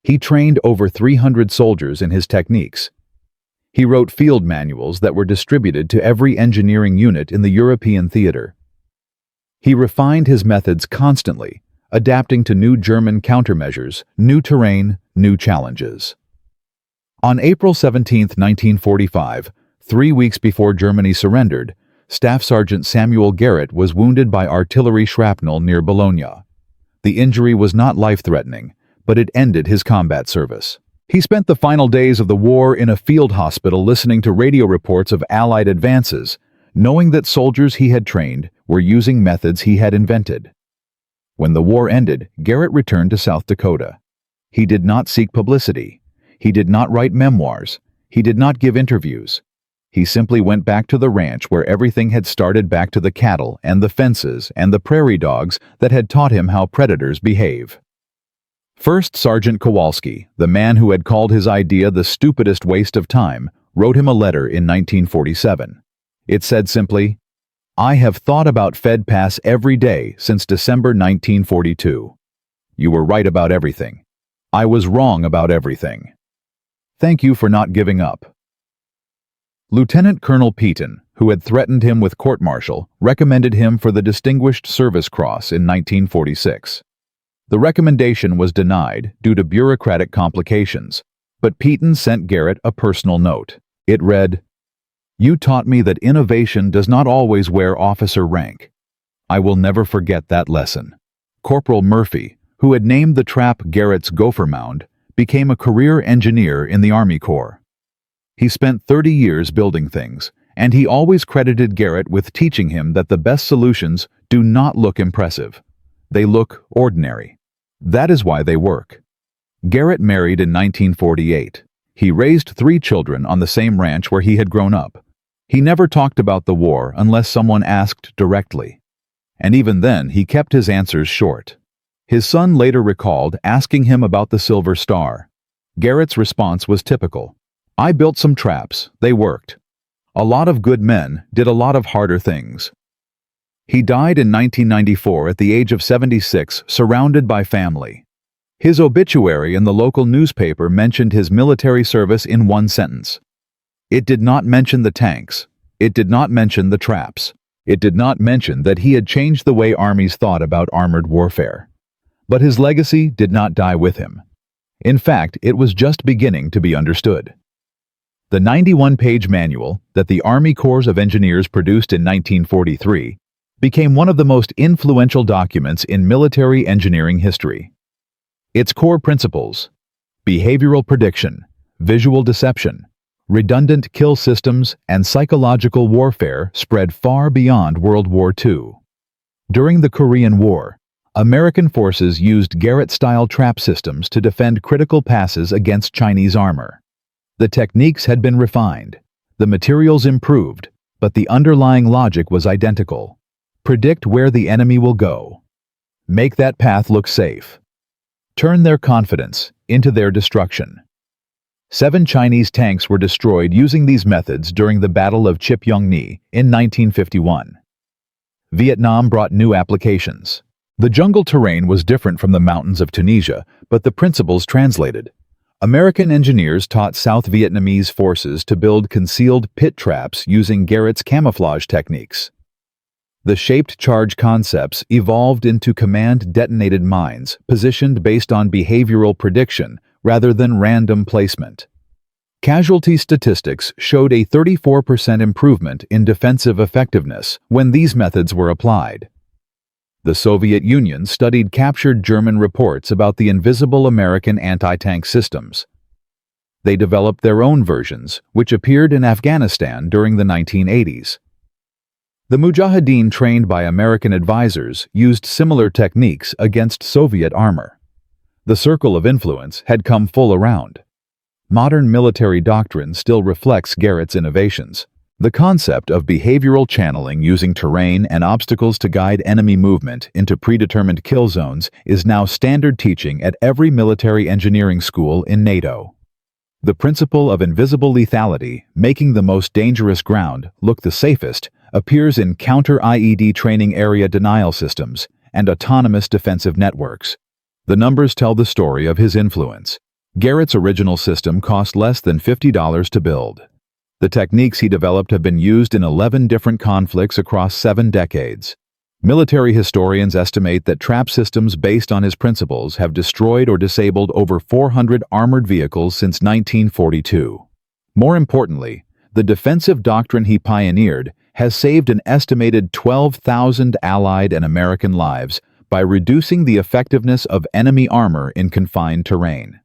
He trained over 300 soldiers in his techniques. He wrote field manuals that were distributed to every engineering unit in the European theater. He refined his methods constantly, adapting to new German countermeasures, new terrain, new challenges. On April 17, 1945, 3 weeks before Germany surrendered, Staff Sergeant Samuel Garrett was wounded by artillery shrapnel near Bologna. The injury was not life-threatening, but it ended his combat service. He spent the final days of the war in a field hospital listening to radio reports of Allied advances, knowing that soldiers he had trained were using methods he had invented. When the war ended, Garrett returned to South Dakota. He did not seek publicity. He did not write memoirs. He did not give interviews. He simply went back to the ranch where everything had started, back to the cattle and the fences and the prairie dogs that had taught him how predators behave. First Sergeant Kowalski, the man who had called his idea the stupidest waste of time, wrote him a letter in 1947. It said simply, "I have thought about Fed Pass every day since December 1942. You were right about everything. I was wrong about everything. Thank you for not giving up." Lieutenant Colonel Peaton, who had threatened him with court-martial, recommended him for the Distinguished Service Cross in 1946. The recommendation was denied due to bureaucratic complications, but Peaton sent Garrett a personal note. It read, "You taught me that innovation does not always wear officer rank. I will never forget that lesson." Corporal Murphy, who had named the trap Garrett's Gopher Mound, became a career engineer in the Army Corps. He spent 30 years building things, and he always credited Garrett with teaching him that the best solutions do not look impressive. They look ordinary. That is why they work. Garrett married in 1948. He raised 3 children on the same ranch where he had grown up. He never talked about the war unless someone asked directly. And even then, he kept his answers short. His son later recalled asking him about the Silver Star. Garrett's response was typical. "I built some traps. They worked. A lot of good men did a lot of harder things." He died in 1994 at the age of 76, surrounded by family. His obituary in the local newspaper mentioned his military service in one sentence. It did not mention the tanks. It did not mention the traps. It did not mention that he had changed the way armies thought about armored warfare. But his legacy did not die with him. In fact, it was just beginning to be understood. The 91-page manual that the Army Corps of Engineers produced in 1943 became one of the most influential documents in military engineering history. Its core principles: behavioral prediction, visual deception, redundant kill systems, and psychological warfare spread far beyond World War II. During the Korean War, American forces used Garrett-style trap systems to defend critical passes against Chinese armor. The techniques had been refined, the materials improved, but the underlying logic was identical. Predict where the enemy will go. Make that path look safe. Turn their confidence into their destruction. 7 Chinese tanks were destroyed using these methods during the Battle of Chip-Yong-ni in 1951. Vietnam brought new applications. The jungle terrain was different from the mountains of Tunisia, but the principles translated. American engineers taught South Vietnamese forces to build concealed pit traps using Garrett's camouflage techniques. The shaped charge concepts evolved into command-detonated mines, positioned based on behavioral prediction rather than random placement. Casualty statistics showed a 34% improvement in defensive effectiveness when these methods were applied. The Soviet Union studied captured German reports about the invisible American anti-tank systems. They developed their own versions, which appeared in Afghanistan during the 1980s. The Mujahideen trained by American advisors used similar techniques against Soviet armor. The circle of influence had come full around. Modern military doctrine still reflects Garrett's innovations. The concept of behavioral channeling using terrain and obstacles to guide enemy movement into predetermined kill zones is now standard teaching at every military engineering school in NATO. The principle of invisible lethality, making the most dangerous ground look the safest, appears in counter-IED training area denial systems and autonomous defensive networks. The numbers tell the story of his influence. Garrett's original system cost less than $50 to build. The techniques he developed have been used in 11 different conflicts across 7 decades. Military historians estimate that trap systems based on his principles have destroyed or disabled over 400 armored vehicles since 1942. More importantly, the defensive doctrine he pioneered has saved an estimated 12,000 Allied and American lives by reducing the effectiveness of enemy armor in confined terrain.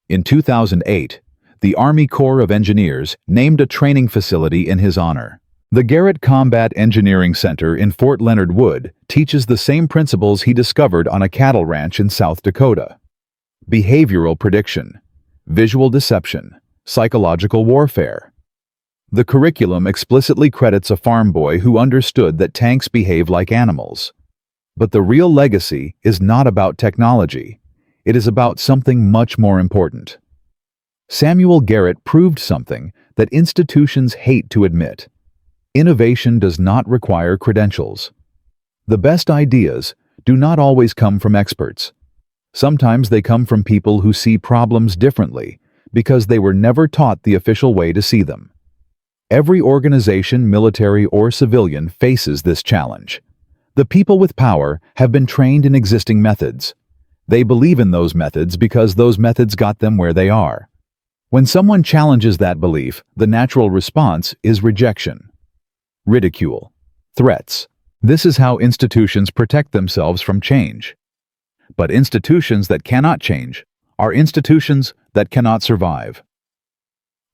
In 2008, the Army Corps of Engineers named a training facility in his honor. The Garrett Combat Engineering Center in Fort Leonard Wood teaches the same principles he discovered on a cattle ranch in South Dakota. Behavioral prediction, visual deception, psychological warfare. The curriculum explicitly credits a farm boy who understood that tanks behave like animals. But the real legacy is not about technology. It is about something much more important. Samuel Garrett proved something that institutions hate to admit. Innovation does not require credentials. The best ideas do not always come from experts. Sometimes they come from people who see problems differently because they were never taught the official way to see them. Every organization, military or civilian, faces this challenge. The people with power have been trained in existing methods. They believe in those methods because those methods got them where they are. When someone challenges that belief, the natural response is rejection, ridicule, threats. This is how institutions protect themselves from change. But institutions that cannot change are institutions that cannot survive.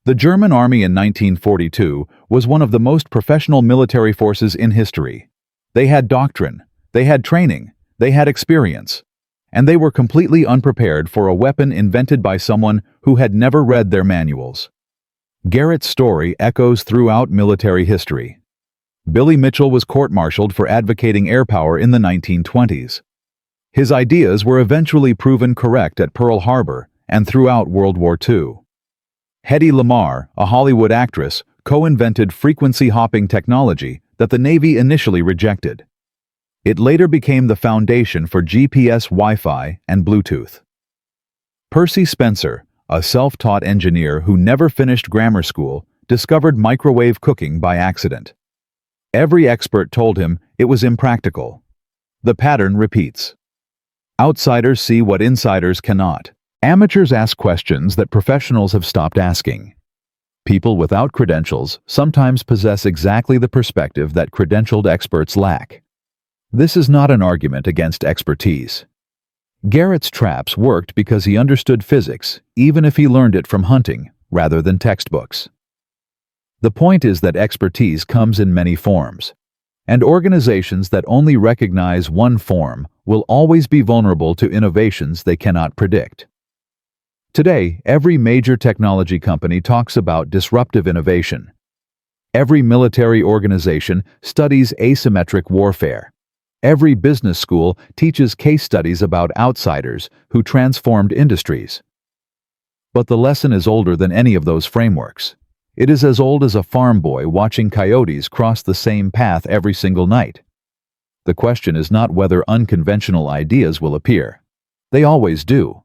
The German Army in 1942 was one of the most professional military forces in history. They had doctrine, they had training, they had experience. And they were completely unprepared for a weapon invented by someone who had never read their manuals. Garrett's story echoes throughout military history. Billy Mitchell was court-martialed for advocating air power in the 1920s. His ideas were eventually proven correct at Pearl Harbor and throughout World War II. Hedy Lamarr, a Hollywood actress, co-invented frequency-hopping technology that the Navy initially rejected. It later became the foundation for GPS, Wi-Fi, and Bluetooth. Percy Spencer, a self-taught engineer who never finished grammar school, discovered microwave cooking by accident. Every expert told him it was impractical. The pattern repeats. Outsiders see what insiders cannot. Amateurs ask questions that professionals have stopped asking. People without credentials sometimes possess exactly the perspective that credentialed experts lack. This is not an argument against expertise. Garrett's traps worked because he understood physics, even if he learned it from hunting rather than textbooks. The point is that expertise comes in many forms, and organizations that only recognize one form will always be vulnerable to innovations they cannot predict. Today, every major technology company talks about disruptive innovation. Every military organization studies asymmetric warfare. Every business school teaches case studies about outsiders who transformed industries. But the lesson is older than any of those frameworks. It is as old as a farm boy watching coyotes cross the same path every single night. The question is not whether unconventional ideas will appear. They always do.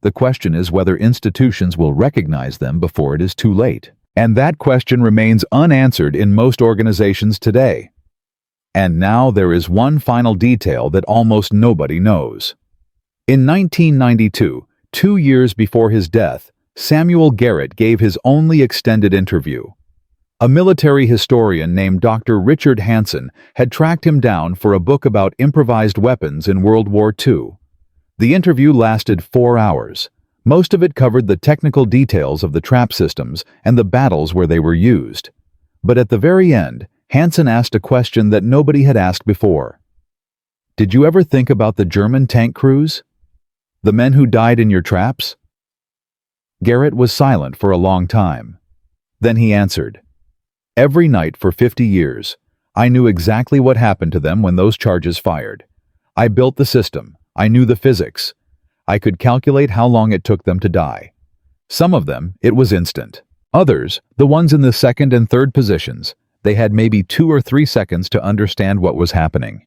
The question is whether institutions will recognize them before it is too late. And that question remains unanswered in most organizations today. And now there is one final detail that almost nobody knows. In 1992, 2 years before his death, Samuel Garrett gave his only extended interview. A military historian named Dr. Richard Hansen had tracked him down for a book about improvised weapons in World War II. The interview lasted 4 hours. Most of it covered the technical details of the trap systems and the battles where they were used. But at the very end, Hansen asked a question that nobody had asked before. Did you ever think about the German tank crews? The men who died in your traps? Garrett was silent for a long time. Then he answered, "Every night for 50 years, I knew exactly what happened to them when those charges fired. I built the system. I knew the physics. I could calculate how long it took them to die. Some of them, it was instant. Others, the ones in the second and third positions, they had maybe 2 or 3 seconds to understand what was happening.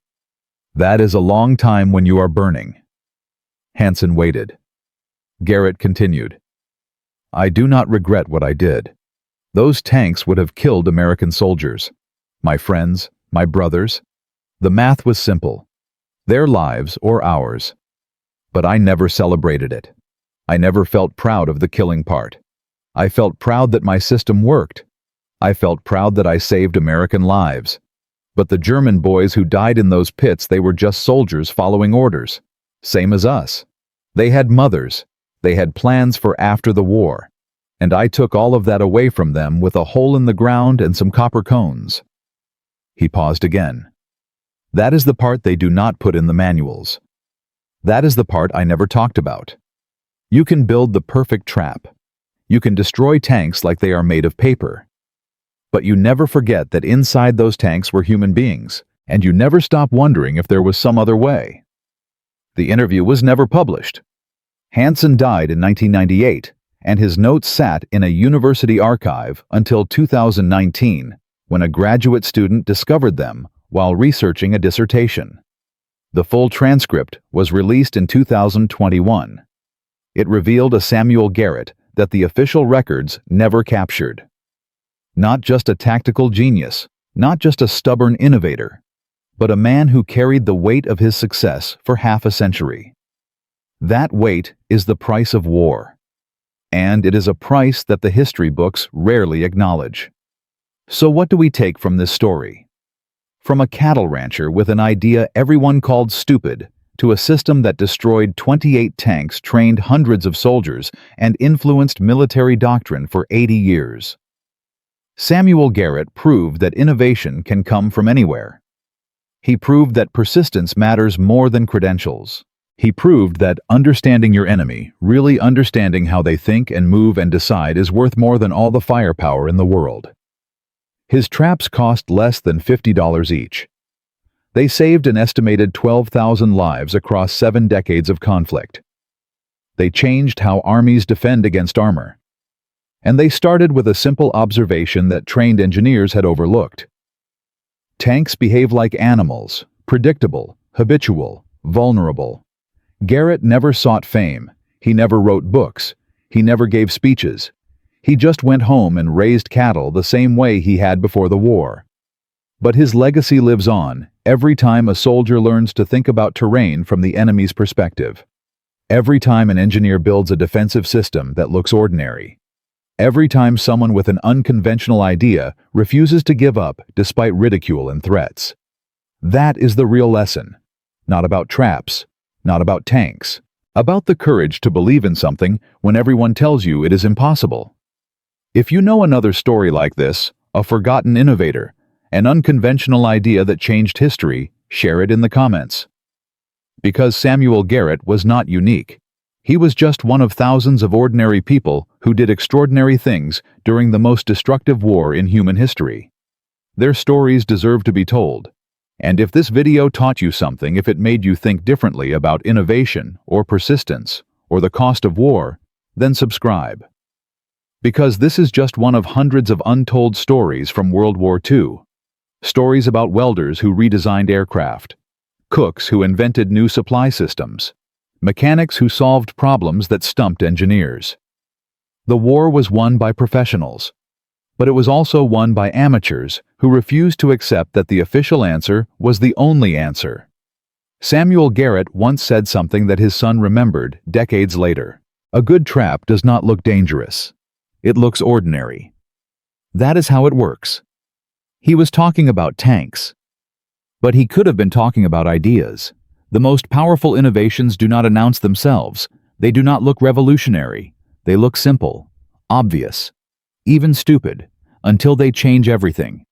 That is a long time when you are burning." Hansen waited. Garrett continued, "I do not regret what I did. Those tanks would have killed American soldiers. My friends, my brothers. The math was simple. Their lives or ours. But I never celebrated it. I never felt proud of the killing part. I felt proud that my system worked. I felt proud that I saved American lives. But the German boys who died in those pits, they were just soldiers following orders. Same as us. They had mothers. They had plans for after the war. And I took all of that away from them with a hole in the ground and some copper cones." He paused again. "That is the part they do not put in the manuals. That is the part I never talked about. You can build the perfect trap. You can destroy tanks like they are made of paper. But you never forget that inside those tanks were human beings, and you never stop wondering if there was some other way." The interview was never published. Hansen died in 1998, and his notes sat in a university archive until 2019, when a graduate student discovered them while researching a dissertation. The full transcript was released in 2021. It revealed a Samuel Garrett that the official records never captured. Not just a tactical genius, not just a stubborn innovator, but a man who carried the weight of his success for half a century. That weight is the price of war. And it is a price that the history books rarely acknowledge. So what do we take from this story? From a cattle rancher with an idea everyone called stupid, to a system that destroyed 28 tanks, trained hundreds of soldiers, and influenced military doctrine for 80 years. Samuel Garrett proved that innovation can come from anywhere. He proved that persistence matters more than credentials. He proved that understanding your enemy, really understanding how they think and move and decide, is worth more than all the firepower in the world. His traps cost less than $50 each. They saved an estimated 12,000 lives across 7 decades of conflict. They changed how armies defend against armor. And they started with a simple observation that trained engineers had overlooked. Tanks behave like animals, predictable, habitual, vulnerable. Garrett never sought fame. He never wrote books. He never gave speeches. He just went home and raised cattle the same way he had before the war. But his legacy lives on every time a soldier learns to think about terrain from the enemy's perspective. Every time an engineer builds a defensive system that looks ordinary. Every time someone with an unconventional idea refuses to give up despite ridicule and threats. That is the real lesson. Not about traps, not about tanks, About the courage to believe in something when everyone tells you it is impossible. If you know another story like this, a forgotten innovator, an unconventional idea that changed history, share it in the comments. Because Samuel Garrett was not unique. He was just one of thousands of ordinary people who did extraordinary things during the most destructive war in human history. Their stories deserve to be told. And if this video taught you something, if it made you think differently about innovation or persistence or the cost of war, then subscribe. Because this is just one of hundreds of untold stories from World War II. Stories about welders who redesigned aircraft, cooks who invented new supply systems, mechanics who solved problems that stumped engineers. The war was won by professionals, but it was also won by amateurs who refused to accept that the official answer was the only answer. Samuel Garrett once said something that his son remembered decades later. A good trap does not look dangerous. It looks ordinary. That is how it works. He was talking about tanks. But he could have been talking about ideas. The most powerful innovations do not announce themselves. They do not look revolutionary. They look simple, obvious, even stupid, until they change everything.